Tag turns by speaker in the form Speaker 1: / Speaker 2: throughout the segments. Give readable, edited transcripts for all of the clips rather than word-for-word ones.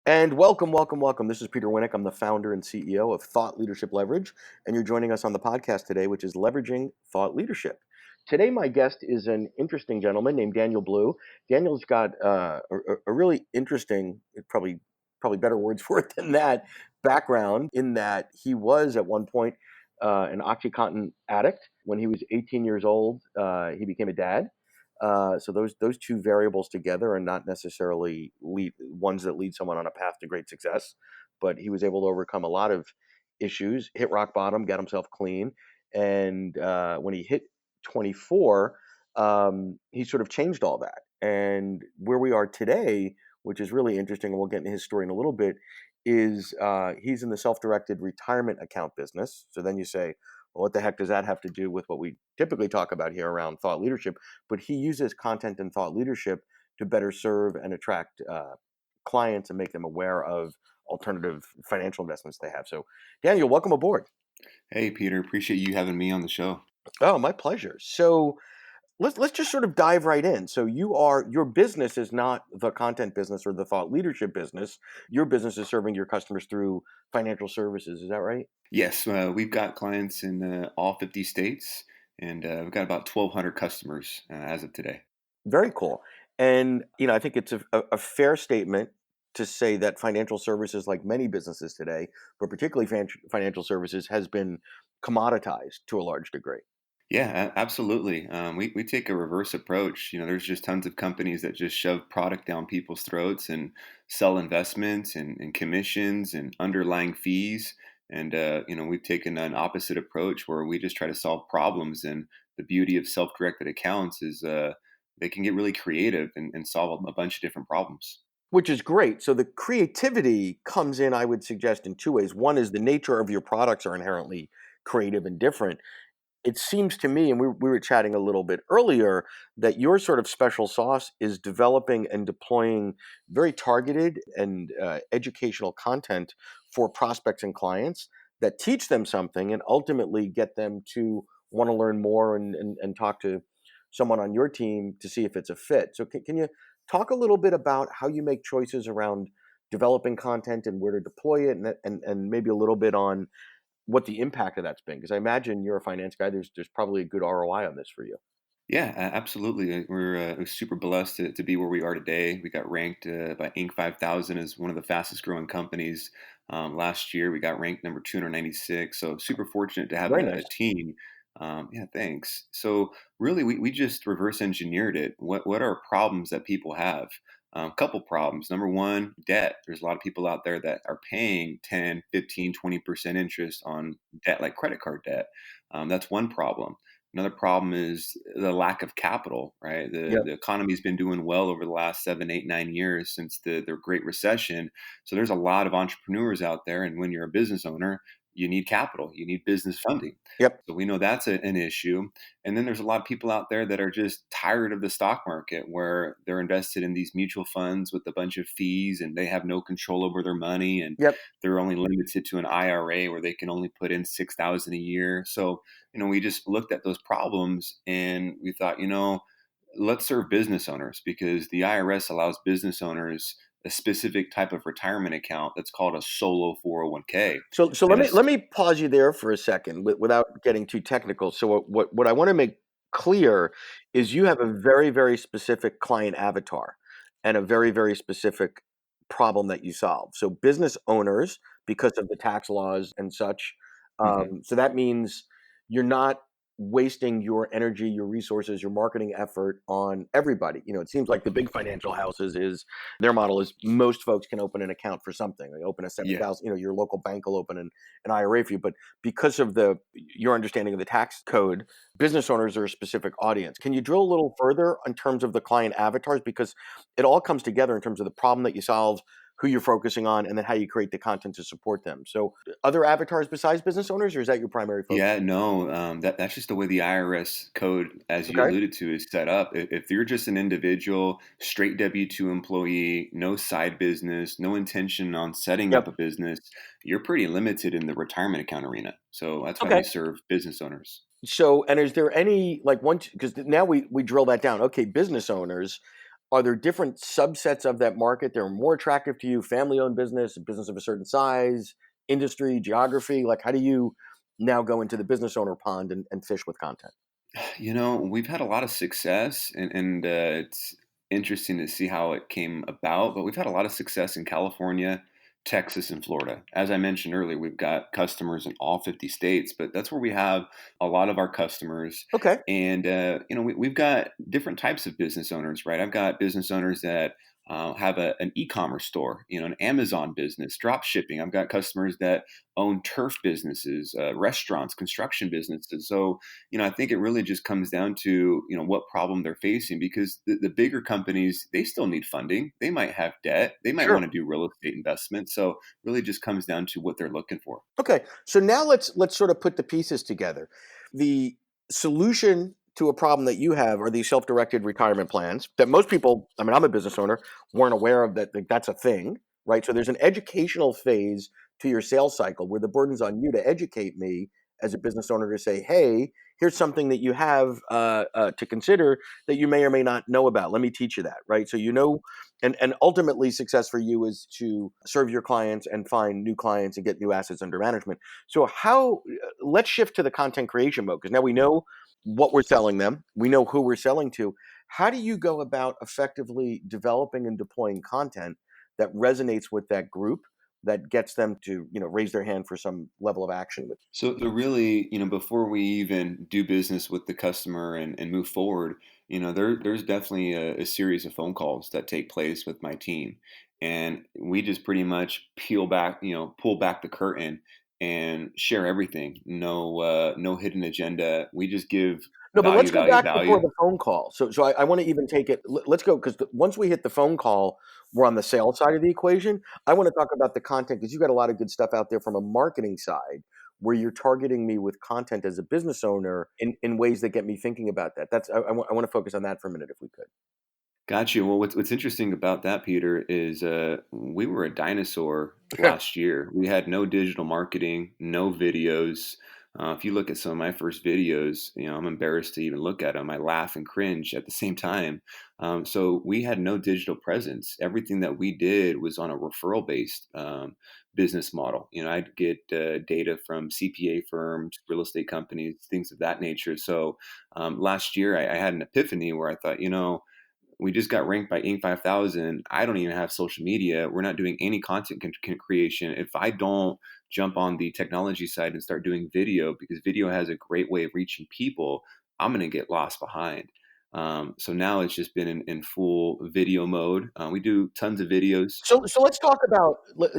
Speaker 1: And welcome, welcome, welcome. This is Peter Winnick. I'm the founder and CEO of Thought Leadership Leverage. And you're joining us on the podcast today, which is Leveraging Thought Leadership. Today, my guest is an interesting gentleman named Daniel Blue. Daniel's got a really interesting, probably better words for it than that, background in that he was at one point an OxyContin addict. When he was 18 years old, he became a dad. So those two variables together are not necessarily ones that lead someone on a path to great success. But he was able to overcome a lot of issues, hit rock bottom, get himself clean, and when he hit 24, he sort of changed all that. And where we are today, which is really interesting, and we'll get into his story in a little bit, is he's in the self-directed retirement account business. So then you say, well, what the heck does that have to do with what we typically talk about here around thought leadership? But he uses content and thought leadership to better serve and attract clients and make them aware of alternative financial investments they have. So, Daniel, welcome aboard.
Speaker 2: Hey, Peter, appreciate you having me on the show.
Speaker 1: Oh, my pleasure. So, let's just sort of dive right in. So, your business is not the content business or the thought leadership business. Your business is serving your customers through financial services. Is that right?
Speaker 2: Yes, we've got clients in all 50 states, and we've got about 1,200 customers as of today.
Speaker 1: Very cool. And I think it's a fair statement to say that financial services, like many businesses today, but particularly financial services, has been commoditized to a large degree.
Speaker 2: Yeah, absolutely. We take a reverse approach. There's just tons of companies that just shove product down people's throats and sell investments and commissions and underlying fees. And, we've taken an opposite approach where we just try to solve problems. And the beauty of self-directed accounts is they can get really creative and solve a bunch of different problems.
Speaker 1: Which is great. So the creativity comes in, I would suggest, in two ways. One is the nature of your products are inherently creative and different. It seems to me, and we were chatting a little bit earlier, that your sort of special sauce is developing and deploying very targeted and educational content for prospects and clients that teach them something and ultimately get them to want to learn more and talk to someone on your team to see if it's a fit. So can you talk a little bit about how you make choices around developing content and where to deploy it, and maybe a little bit on what the impact of that's been? Because I imagine you're a finance guy. There's probably a good ROI on this for you.
Speaker 2: Yeah, absolutely. We're super blessed to be where we are today. We got ranked by Inc. 5000 as one of the fastest growing companies. Last year, we got ranked number 296. So super fortunate to have
Speaker 1: Very
Speaker 2: a
Speaker 1: nice.
Speaker 2: team. Yeah, thanks. So really, we just reverse engineered it. What are problems that people have? Couple problems. Number one, debt. There's a lot of people out there that are paying 10, 15, 20% interest on debt like credit card debt. That's one problem. Another problem is the lack of capital, right? The,
Speaker 1: Yep.
Speaker 2: the economy's been doing well over the last 7, 8, 9 years since the Great Recession. So there's a lot of entrepreneurs out there. And when you're a business owner, you need capital, you need business funding.
Speaker 1: Yep.
Speaker 2: So we know that's an issue. And then there's a lot of people out there that are just tired of the stock market where they're invested in these mutual funds with a bunch of fees and they have no control over their money. And
Speaker 1: Yep.
Speaker 2: they're only limited to an IRA where they can only put in 6,000 a year. So we just looked at those problems and we thought, let's serve business owners because the IRS allows business owners a specific type of retirement account that's called a solo 401k.
Speaker 1: So let
Speaker 2: And
Speaker 1: me pause you there for a second without getting too technical. So what I want to make clear is you have a very, very specific client avatar and a very, very specific problem that you solve. So business owners, because of the tax laws and such,
Speaker 2: Mhm.
Speaker 1: so that means you're not wasting your energy, your resources, your marketing effort on everybody. It seems like the big financial houses is their model is most folks can open an account for something. They open a
Speaker 2: Yeah.
Speaker 1: 7,000, your local bank will open an IRA for you. But because of your understanding of the tax code, business owners are a specific audience. Can you drill a little further in terms of the client avatars? Because it all comes together in terms of the problem that you solve, who you're focusing on, and then how you create the content to support them. So other avatars besides business owners, or is that your primary focus?
Speaker 2: Yeah, no, that's just the way the IRS code, as you
Speaker 1: Okay.
Speaker 2: alluded to, is set up. If you're just an individual, straight W-2 employee, no side business, no intention on setting up
Speaker 1: Yep.
Speaker 2: a business, you're pretty limited in the retirement account arena. So that's why we
Speaker 1: Okay.
Speaker 2: serve business owners.
Speaker 1: So, and is there any like once because now we drill that down? Okay, business owners. Are there different subsets of that market that are more attractive to you? Family-owned business, a business of a certain size, industry, geography? Like, how do you now go into the business owner pond and fish with content?
Speaker 2: We've had a lot of success, and it's interesting to see how it came about. But we've had a lot of success in California, Texas, and Florida. As I mentioned earlier, we've got customers in all 50 states, but that's where we have a lot of our customers.
Speaker 1: Okay,
Speaker 2: And we've got different types of business owners, right? I've got business owners that have an e-commerce store, an Amazon business, drop shipping. I've got customers that own turf businesses, restaurants, construction businesses. So I think it really just comes down to, what problem they're facing, because the bigger companies, they still need funding. They might have debt. They might
Speaker 1: sure.
Speaker 2: want to do real estate investment. So really just comes down to what they're looking for.
Speaker 1: Okay, so now let's sort of put the pieces together. The solution to a problem that you have are these self-directed retirement plans that most people, I mean, I'm a business owner, weren't aware of that, like, that's a thing, right? So there's an educational phase to your sales cycle where the burden's on you to educate me as a business owner to say, hey, here's something that you have to consider that you may or may not know about. Let me teach you that, right? So and ultimately success for you is to serve your clients and find new clients and get new assets under management. So let's shift to the content creation mode, because now we know what we're selling them, we know who we're selling to. How do you go about effectively developing and deploying content that resonates with that group, that gets them to raise their hand for some level of action with?
Speaker 2: So really, before we even do business with the customer and move forward, there's definitely a series of phone calls that take place with my team. And we just pretty much pull back the curtain and share everything. No hidden agenda. We just give
Speaker 1: No, but let's
Speaker 2: value,
Speaker 1: go
Speaker 2: value,
Speaker 1: back before
Speaker 2: value.
Speaker 1: the phone call. So I want to even take it. Let's go, because once we hit the phone call, we're on the sales side of the equation. I want to talk about the content, because you got a lot of good stuff out there from a marketing side where you're targeting me with content as a business owner in ways that get me thinking about that. I want to focus on that for a minute if we could.
Speaker 2: Got you. Well, what's interesting about that, Peter, is we were a dinosaur last year. We had no digital marketing, no videos. If you look at some of my first videos, I'm embarrassed to even look at them. I laugh and cringe at the same time. So we had no digital presence. Everything that we did was on a referral-based business model. I'd get data from CPA firms, real estate companies, things of that nature. So last year, I had an epiphany where I thought, we just got ranked by Inc. 5000. I don't even have social media. We're not doing any content creation. If I don't jump on the technology side and start doing video, because video has a great way of reaching people, I'm going to get lost behind. So now it's just been in full video mode. We do tons of videos.
Speaker 1: So let's talk about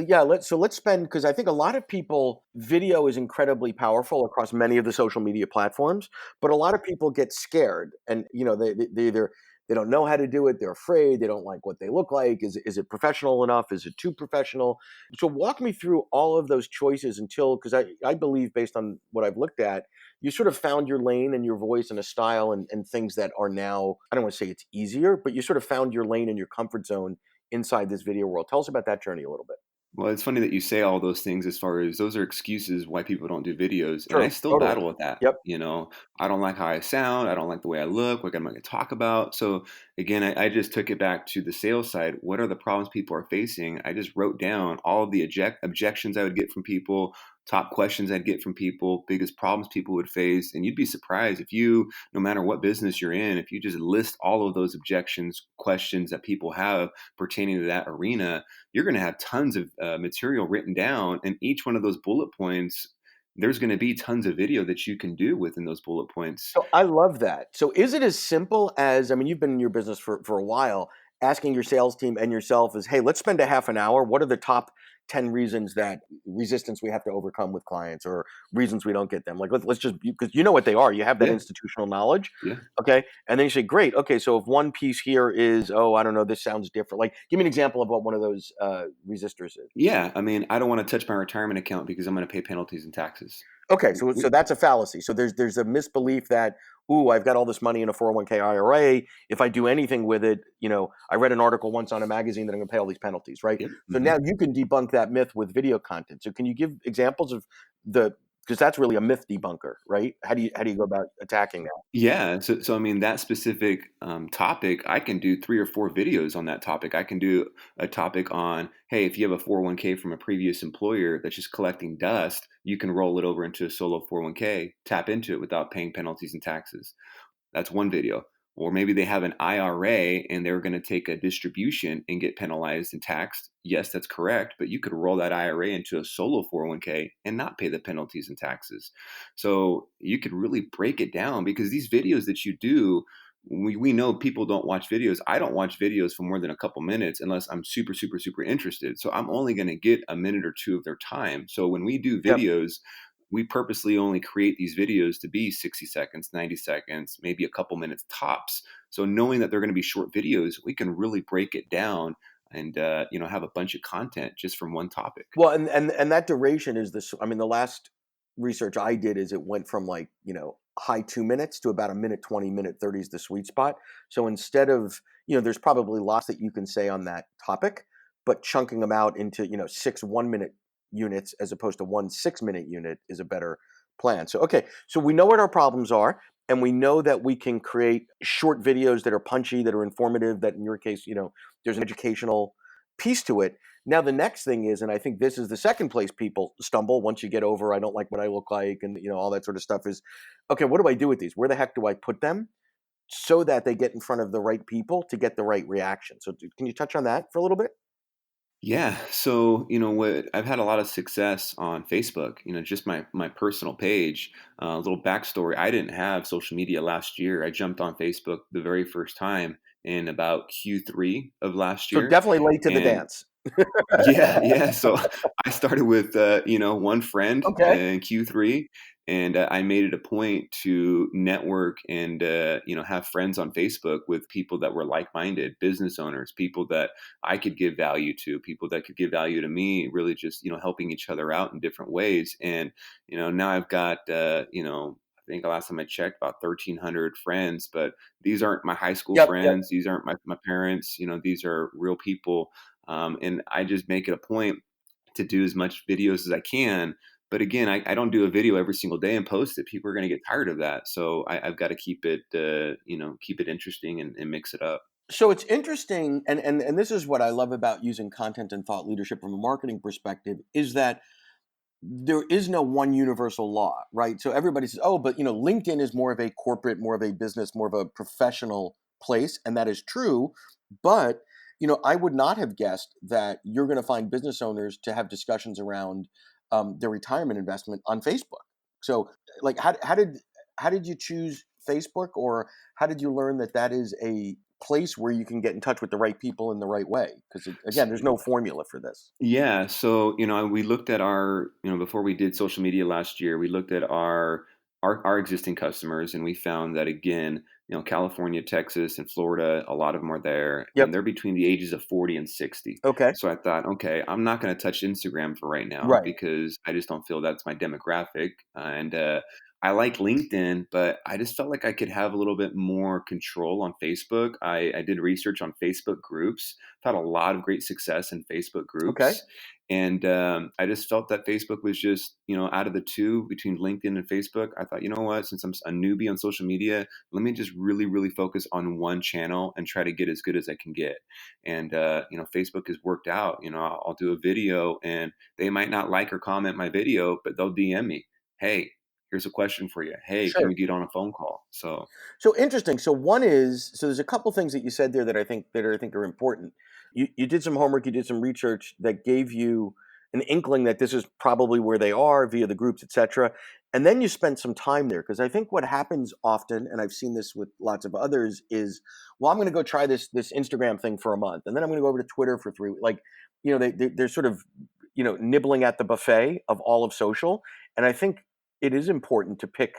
Speaker 1: yeah, let's spend, because I think a lot of people, video is incredibly powerful across many of the social media platforms, but a lot of people get scared, and they either they don't know how to do it, they're afraid, they don't like what they look like. Is it professional enough? Is it too professional? So walk me through all of those choices until, because I believe, based on what I've looked at, you sort of found your lane and your voice and a style, and things that are now, I don't want to say it's easier, but you sort of found your lane and your comfort zone inside this video world. Tell us about that journey a little bit.
Speaker 2: Well, it's funny that you say all those things, as far as those are excuses why people don't do videos. And I
Speaker 1: True,
Speaker 2: still
Speaker 1: totally.
Speaker 2: battle with that.
Speaker 1: Yep.
Speaker 2: I don't like how I sound. I don't like the way I look, what I'm going to talk about. So again, I just took it back to the sales side. What are the problems people are facing? I just wrote down all of the objections I would get from people, top questions I'd get from people, biggest problems people would face. And you'd be surprised if you, no matter what business you're in, if you just list all of those objections, questions that people have pertaining to that arena, you're going to have tons of material written down. And each one of those bullet points, there's going to be tons of video that you can do within those bullet points.
Speaker 1: So I love that. So is it as simple as, I mean, you've been in your business for a while, asking your sales team and yourself is, hey, let's spend a half an hour. What are the top 10 reasons that resistance we have to overcome with clients, or reasons we don't get them? Like, let's just, because you know what they are. You have that
Speaker 2: Yeah,
Speaker 1: institutional knowledge.
Speaker 2: yeah.
Speaker 1: Okay. And then you say, great. Okay. So if one piece here is, oh, I don't know, this sounds different. Like, give me an example of what one of those resistors is.
Speaker 2: Yeah, I mean, I don't want to touch my retirement account because I'm going to pay penalties and taxes.
Speaker 1: Okay, so that's a fallacy. So there's a misbelief that, ooh, I've got all this money in a 401k IRA. If I do anything with it, I read an article once on a magazine that I'm going to pay all these penalties, right?
Speaker 2: Yep.
Speaker 1: So now you can debunk that myth with video content. So can you give examples of the Because that's really a myth debunker, right? How do you go about attacking that?
Speaker 2: Yeah, so I mean that specific topic, I can do 3 or 4 videos on that topic. I can do a topic on, hey, if you have a 401k from a previous employer that's just collecting dust, you can roll it over into a solo 401k, tap into it without paying penalties and taxes. That's one video. Or maybe they have an IRA and they're going to take a distribution and get penalized and taxed. Yes, that's correct, but you could roll that IRA into a solo 401k and not pay the penalties and taxes. So you could really break it down because these videos that you do, we know people don't watch videos. I don't watch videos for more than a couple minutes unless I'm super, super, super interested. So I'm only going to get a minute or two of their time. So when we do
Speaker 1: Yep.
Speaker 2: videos, we purposely only create these videos to be 60 seconds, 90 seconds, maybe a couple minutes tops. So knowing that they're going to be short videos, we can really break it down and have a bunch of content just from one topic.
Speaker 1: Well, and that duration is this. I mean, the last research I did is it went from like high 2 minutes to about a minute 20, minute 30 is the sweet spot. So instead of there's probably lots that you can say on that topic, but chunking them out into 6 1 minute units as opposed to 1 6 minute unit is a better plan. So okay, so we know what our problems are. And we know that we can create short videos that are punchy, that are informative, that in your case, there's an educational piece to it. Now the next thing is, and I think this is the second place people stumble once you get over I don't like what I look like and all that sort of stuff is, okay, what do I do with these? Where the heck do I put them so that they get in front of the right people to get the right reaction? So can you touch on that for a little bit?
Speaker 2: Yeah. So, what I've had a lot of success on Facebook, just my personal page. A little backstory. I didn't have social media last year. I jumped on Facebook the very first time in about Q3 of last
Speaker 1: So
Speaker 2: year.
Speaker 1: definitely late to the
Speaker 2: And
Speaker 1: dance.
Speaker 2: yeah, yeah. So I started with one friend
Speaker 1: Okay.
Speaker 2: in Q3, and I made it a point to network and have friends on Facebook with people that were like-minded, business owners, people that I could give value to, people that could give value to me. Really, just helping each other out in different ways. And now I've got I think the last time I checked, about 1,300 friends, but these aren't my high school
Speaker 1: Yep. Yep.
Speaker 2: friends. These aren't my parents. These are real people, and I just make it a point to do as much videos as I can. But again, I don't do a video every single day and post it. People are going to get tired of that. So I've got to keep it, keep it interesting and mix it up.
Speaker 1: So it's interesting, and this is what I love about using content and thought leadership from a marketing perspective, is that there is no one universal law, right? So everybody says, "Oh, but LinkedIn is more of a corporate, more of a business, more of a professional place," and that is true. But I would not have guessed that you're going to find business owners to have discussions around their retirement investment on Facebook. So, like, how did you choose Facebook, or how did you learn that that is a place where you can get in touch with the right people in the right way? Because again, there's no formula for this.
Speaker 2: Yeah, so we looked at our before we did social media last year, we looked at our existing customers, and we found that again, California, Texas, and Florida, a lot of them are there, and
Speaker 1: Yep.
Speaker 2: they're between the ages of 40 and 60.
Speaker 1: Okay.
Speaker 2: So I thought, okay, I'm not going to touch Instagram for right now
Speaker 1: Right.
Speaker 2: because I just don't feel that's my demographic, and I like LinkedIn, but I just felt like I could have a little bit more control on Facebook. I did research on Facebook groups, had a lot of great success in Facebook
Speaker 1: Okay.
Speaker 2: groups. And I just felt that Facebook was just, out of the two between LinkedIn and Facebook, I thought, you know what, since I'm a newbie on social media, let me just really, really focus on one channel and try to get as good as I can get. And, Facebook has worked out. I'll do a video and they might not like or comment my video, but they'll DM me, hey, here's a question for you. Hey, can
Speaker 1: Sure.
Speaker 2: we get on a phone call? So,
Speaker 1: So interesting. So one is, so there's a couple things that you said there that I think are important. You did some homework, you did some research that gave you an inkling that this is probably where they are via the groups, etc. And then you spent some time there because I think what happens often, and I've seen this with lots of others, is, well, I'm going to go try this Instagram thing for a month, and then I'm going to go over to Twitter for 3 weeks. Like, they're sort of nibbling at the buffet of all of social, and I think it is important to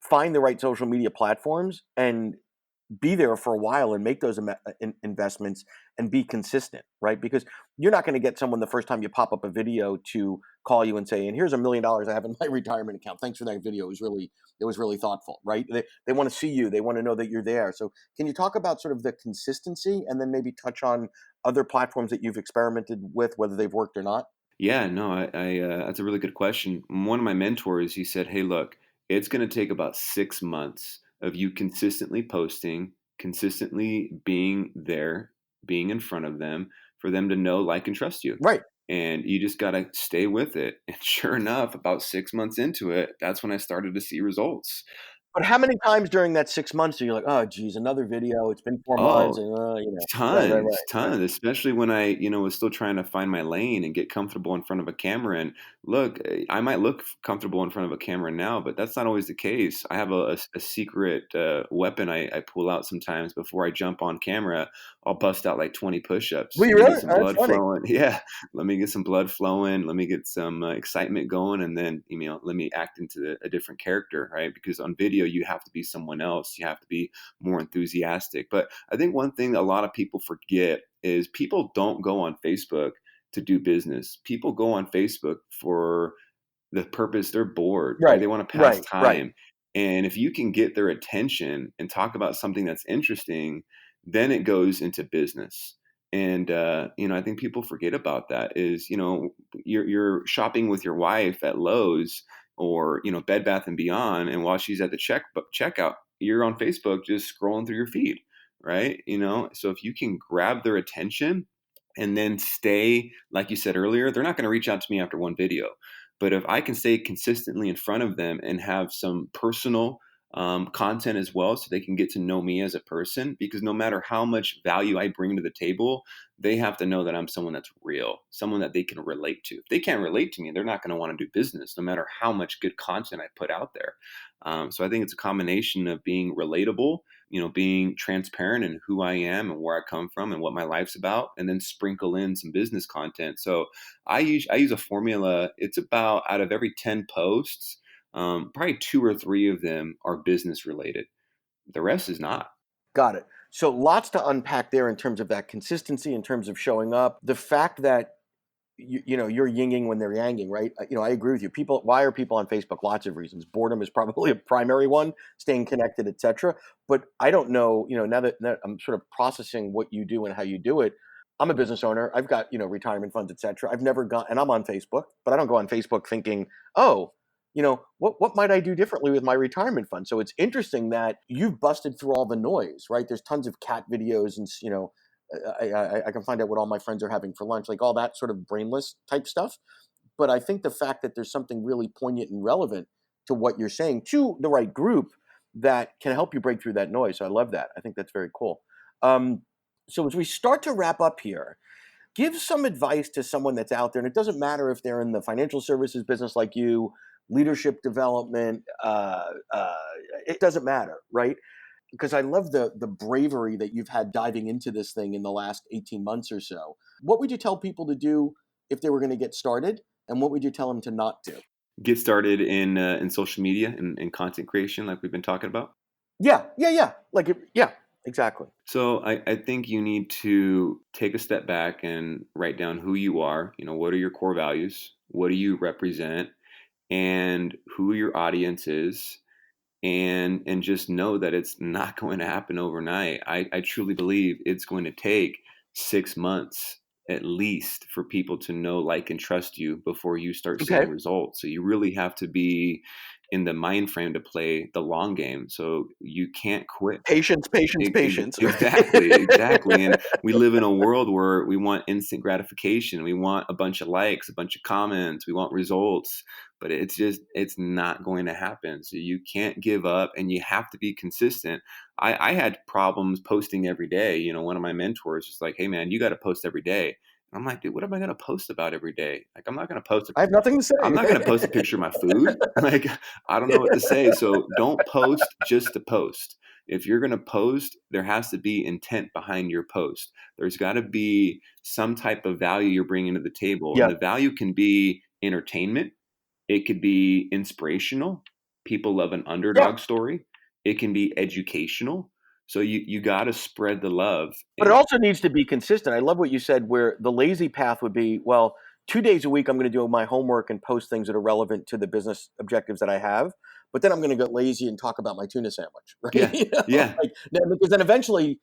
Speaker 1: find the right social media platforms and be there for a while and make those investments and be consistent, right? Because you're not going to get someone the first time you pop up a video to call you and say, "And here's $1 million I have in my retirement account. Thanks for that video. It was really thoughtful," right? They want to see you. They want to know that you're there. So can you talk about sort of the consistency and then maybe touch on other platforms that you've experimented with, whether they've worked or not?
Speaker 2: Yeah, no, that's a really good question. One of my mentors, he said, "Hey, look, it's going to take about 6 months of you consistently posting, consistently being there, being in front of them, for them to know, like, and trust you.
Speaker 1: Right.
Speaker 2: And you just got to stay with it." And sure enough, about 6 months into it, that's when I started to see results.
Speaker 1: But how many times during that 6 months are you like, "Oh, geez, another video. It's been 4 months,"
Speaker 2: Oh,
Speaker 1: and, Right, right,
Speaker 2: tons,
Speaker 1: right, right.
Speaker 2: tons, especially when I, was still trying to find my lane and get comfortable in front of a camera. And look, I might look comfortable in front of a camera now, but that's not always the case. I have a secret weapon I pull out sometimes before I jump on camera. I'll bust out like 20 push-ups.
Speaker 1: Were you
Speaker 2: Let me get
Speaker 1: really?
Speaker 2: some
Speaker 1: Oh, that's
Speaker 2: blood
Speaker 1: funny.
Speaker 2: flowing. Yeah, let me get some blood flowing. Let me get some excitement going, and then let me act into a different character, right? Because on video you have to be someone else. You have to be more enthusiastic. But I think one thing that a lot of people forget is people don't go on Facebook to do business. People go on Facebook for the purpose they're bored, right?
Speaker 1: Right,
Speaker 2: They want to pass
Speaker 1: right, right.
Speaker 2: time. And if you can get their attention and talk about something that's interesting, then it goes into business. And I think people forget about that. Is you're shopping with your wife at Lowe's or Bed Bath and Beyond, and while she's at the checkout, you're on Facebook just scrolling through your feed, right? So if you can grab their attention and then stay, like you said earlier, they're not going to reach out to me after one video. But if I can stay consistently in front of them and have some personal content as well, so they can get to know me as a person, because no matter how much value I bring to the table, they have to know that I'm someone that's real, someone that they can relate to. If they can't relate to me, they're not going to want to do business, no matter how much good content I put out there. So I think it's a combination of being relatable, being transparent in who I am and where I come from and what my life's about, and then sprinkle in some business content. So I use a formula. It's about, out of every 10 posts, probably two or three of them are business related. The rest is not.
Speaker 1: Got it. So lots to unpack there in terms of that consistency, in terms of showing up. The fact that you're yinging when they're yanging, right? I agree with you. People, why are people on Facebook? Lots of reasons. Boredom is probably a primary one, staying connected, etc. But I don't know, now that I'm sort of processing what you do and how you do it. I'm a business owner. I've got, retirement funds, etc. I've never gone, and I'm on Facebook, but I don't go on Facebook thinking, oh, what might I do differently with my retirement fund? So it's interesting that you've busted through all the noise, right? There's tons of cat videos and I can find out what all my friends are having for lunch, like all that sort of brainless type stuff. But I think the fact that there's something really poignant and relevant to what you're saying to the right group that can help you break through that noise. So I love that. I think that's very cool. Um, so as we start to wrap up here, give some advice to someone that's out there, and it doesn't matter if they're in the financial services business like you, leadership development. It doesn't matter, right? Because I love the bravery that you've had diving into this thing in the last 18 months or so. What would you tell people to do if they were going to get started, and what would you tell them to not do?
Speaker 2: Get started in social media and content creation, like we've been talking about.
Speaker 1: Yeah, yeah, yeah. Yeah, exactly.
Speaker 2: So I think you need to take a step back and write down who you are. What are your core values? What do you represent? And who your audience is, and just know that it's not going to happen overnight. I truly believe it's going to take 6 months at least for people to know, like, and trust you before you start seeing
Speaker 1: Okay.
Speaker 2: results. So you really have to be in the mind frame to play the long game. So you can't quit.
Speaker 1: Patience, patience, patience.
Speaker 2: Exactly, exactly.
Speaker 1: Right?
Speaker 2: And we live in a world where we want instant gratification. We want a bunch of likes, a bunch of comments. We want results, but it's not going to happen. So you can't give up, and you have to be consistent. I had problems posting every day. One of my mentors was like, "Hey man, you got to post every day." And I'm like, "Dude, what am I going to post about every day? Like,
Speaker 1: I have nothing to
Speaker 2: I'm not going to post a
Speaker 1: say.
Speaker 2: picture of my food. Like, I don't know what to say." So don't post just to post. If you're going to post, there has to be intent behind your post. There's got to be some type of value you're bringing to the table. And
Speaker 1: Yeah,
Speaker 2: the value can be entertainment, it could be inspirational. People love an
Speaker 1: yeah.
Speaker 2: underdog story. It can be educational. So you got to spread the love.
Speaker 1: But it
Speaker 2: And
Speaker 1: also needs to be consistent. I love what you said, where the lazy path would be, well, 2 days a week, I'm going to do my homework and post things that are relevant to the business objectives that I have. But then I'm going to get lazy and talk about my tuna sandwich, right?
Speaker 2: yeah, yeah,
Speaker 1: Because then eventually,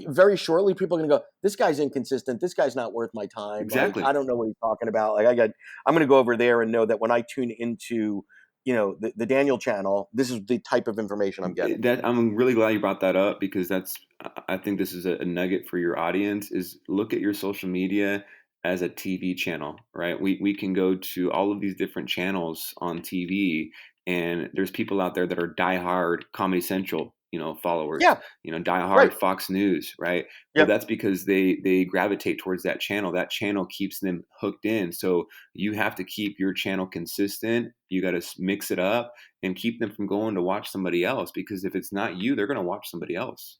Speaker 1: very shortly, people are going to go, this guy's inconsistent. This guy's not worth my time. Like, I
Speaker 2: Exactly.
Speaker 1: don't know what he's talking about. Like, I'm going to go over there and know that when I tune into, the Daniel channel, this is the type of information I'm getting.
Speaker 2: That I'm really glad you brought that up, because I think this is a nugget for your audience. Is look at your social media as a TV channel, right? We can go to all of these different channels on TV, and there's people out there that are diehard Comedy Central, followers,
Speaker 1: Yeah,
Speaker 2: diehard
Speaker 1: right.
Speaker 2: Fox News, right? Well,
Speaker 1: Yeah.
Speaker 2: that's because they gravitate towards that channel. That channel keeps them hooked in. So you have to keep your channel consistent. You got to mix it up and keep them from going to watch somebody else, because if it's not you, they're going to watch somebody else.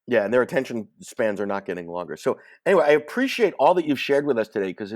Speaker 1: Yeah, and their attention spans are not getting longer. So anyway, I appreciate all that you've shared with us today because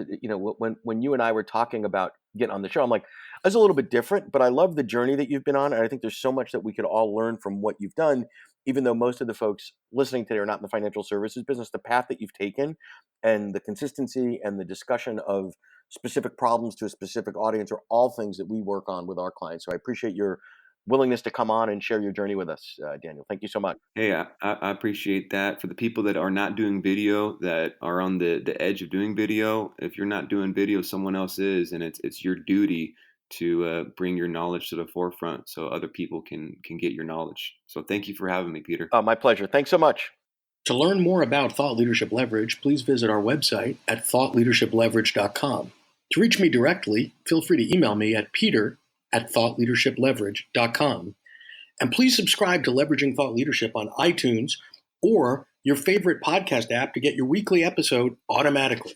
Speaker 1: when you and I were talking about getting on the show, I'm like, it's a little bit different, but I love the journey that you've been on, and I think there's so much that we could all learn from what you've done. Even though most of the folks listening today are not in the financial services business, the path that you've taken, and the consistency and the discussion of specific problems to a specific audience are all things that we work on with our clients. So I appreciate your willingness to come on and share your journey with us, Daniel. Thank you so much.
Speaker 2: Hey, I appreciate that. For the people that are not doing video, that are on the edge of doing video, if you're not doing video, someone else is, and it's your duty to bring your knowledge to the forefront so other people can get your knowledge. So thank you for having me, Peter.
Speaker 1: My pleasure. Thanks so much.
Speaker 3: To learn more about Thought Leadership Leverage, please visit our website at thoughtleadershipleverage.com. To reach me directly, feel free to email me at peter@thoughtleadershipleverage.com. And please subscribe to Leveraging Thought Leadership on iTunes or your favorite podcast app to get your weekly episode automatically.